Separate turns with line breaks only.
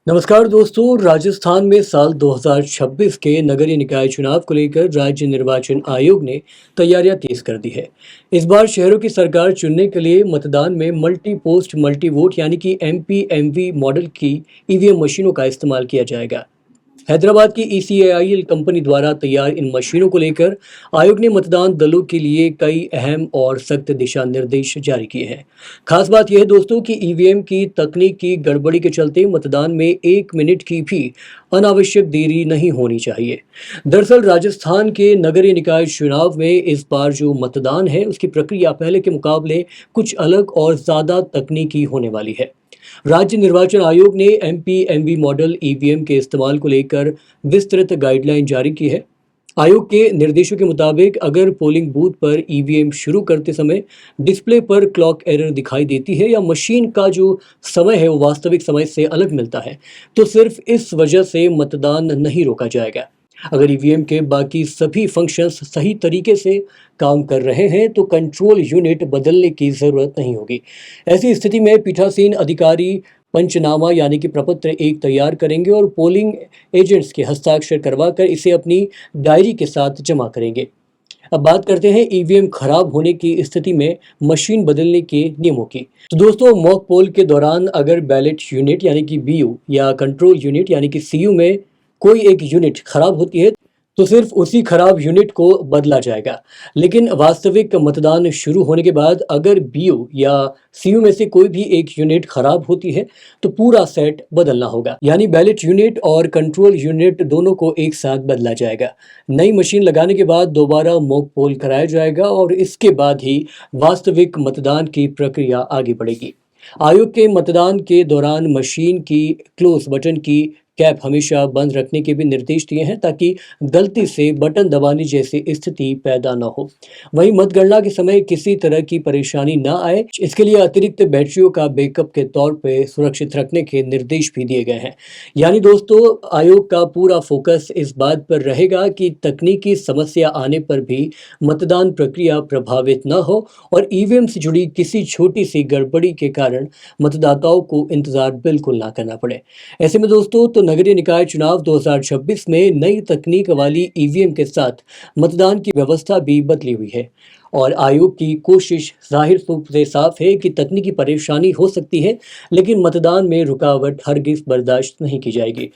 नमस्कार दोस्तों, राजस्थान में साल 2026 के नगरीय निकाय चुनाव को लेकर राज्य निर्वाचन आयोग ने तैयारियां तेज कर दी है। इस बार शहरों की सरकार चुनने के लिए मतदान में मल्टी पोस्ट मल्टी वोट यानी कि एमपीएमवी मॉडल की ईवीएम मशीनों का इस्तेमाल किया जाएगा। हैदराबाद की ईसीआईएल कंपनी द्वारा तैयार इन मशीनों को लेकर आयोग ने मतदान दलों के लिए कई अहम और सख्त दिशा निर्देश जारी किए हैं। खास बात यह है दोस्तों कि ईवीएम की तकनीक की गड़बड़ी के चलते मतदान में 1 मिनट की भी अनावश्यक देरी नहीं होनी चाहिए। दरअसल राजस्थान के नगरीय निकाय चुनाव में इस बार जो मतदान है उसकी प्रक्रिया पहले के मुकाबले कुछ अलग और ज़्यादा तकनीकी होने वाली है। राज्य निर्वाचन आयोग ने एमपीएमवी मॉडल ईवीएम के इस्तेमाल को लेकर विस्तृत गाइडलाइन जारी की है। आयोग के निर्देशों के मुताबिक अगर पोलिंग बूथ पर ईवीएम शुरू करते समय डिस्प्ले पर क्लॉक एरर दिखाई देती है या मशीन का जो समय है वो वास्तविक समय से अलग मिलता है, तो सिर्फ इस वजह से मतदान नहीं रोका जाएगा। अगर ईवीएम के बाकी सभी फंक्शंस सही तरीके से काम कर रहे हैं तो कंट्रोल यूनिट बदलने की ज़रूरत नहीं होगी। ऐसी स्थिति में पीठासीन अधिकारी पंचनामा यानी कि प्रपत्र एक तैयार करेंगे और पोलिंग एजेंट्स के हस्ताक्षर करवाकर इसे अपनी डायरी के साथ जमा करेंगे। अब बात करते हैं ईवीएम खराब होने की स्थिति में मशीन बदलने के नियमों की। तो दोस्तों, मॉक पोल के दौरान अगर बैलेट यूनिट यानी कि बीयू या कंट्रोल यूनिट यानी कि सीयू में कोई एक यूनिट खराब होती है तो सिर्फ उसी खराब यूनिट को बदला जाएगा। लेकिन वास्तविक मतदान शुरू होने के बाद अगर बीयू या सीयू में से कोई भी एक यूनिट खराब होती है तो पूरा सेट बदलना होगा, यानी बैलेट यूनिट और कंट्रोल यूनिट दोनों को एक साथ बदला जाएगा। नई मशीन लगाने के बाद दोबारा मॉक पोल कराया जाएगा और इसके बाद ही वास्तविक मतदान की प्रक्रिया आगे बढ़ेगी। आयोग के मतदान के दौरान मशीन की क्लोज बटन की कैप हमेशा बंद रखने के भी निर्देश दिए हैं ताकि गलती से बटन दबाने जैसी स्थिति पैदा न हो। वहीं मतगणना के समय किसी तरह की परेशानी न आए, इसके लिए अतिरिक्त बैटरियों का बैकअप के तौर पे सुरक्षित रखने के निर्देश भी दिए गए हैं। यानी दोस्तों, आयोग का पूरा फोकस इस बात पर रहेगा कि तकनीकी समस्या आने पर भी मतदान प्रक्रिया प्रभावित न हो और ईवीएम से जुड़ी किसी छोटी सी गड़बड़ी के कारण मतदाताओं को इंतजार बिल्कुल ना करना पड़े। ऐसे में दोस्तों, तो नगरीय निकाय चुनाव 2026 में नई तकनीक वाली ईवीएम के साथ मतदान की व्यवस्था भी बदली हुई है और आयोग की कोशिश जाहिर रूप से साफ है कि तकनीकी परेशानी हो सकती है, लेकिन मतदान में रुकावट हरगिज बर्दाश्त नहीं की जाएगी।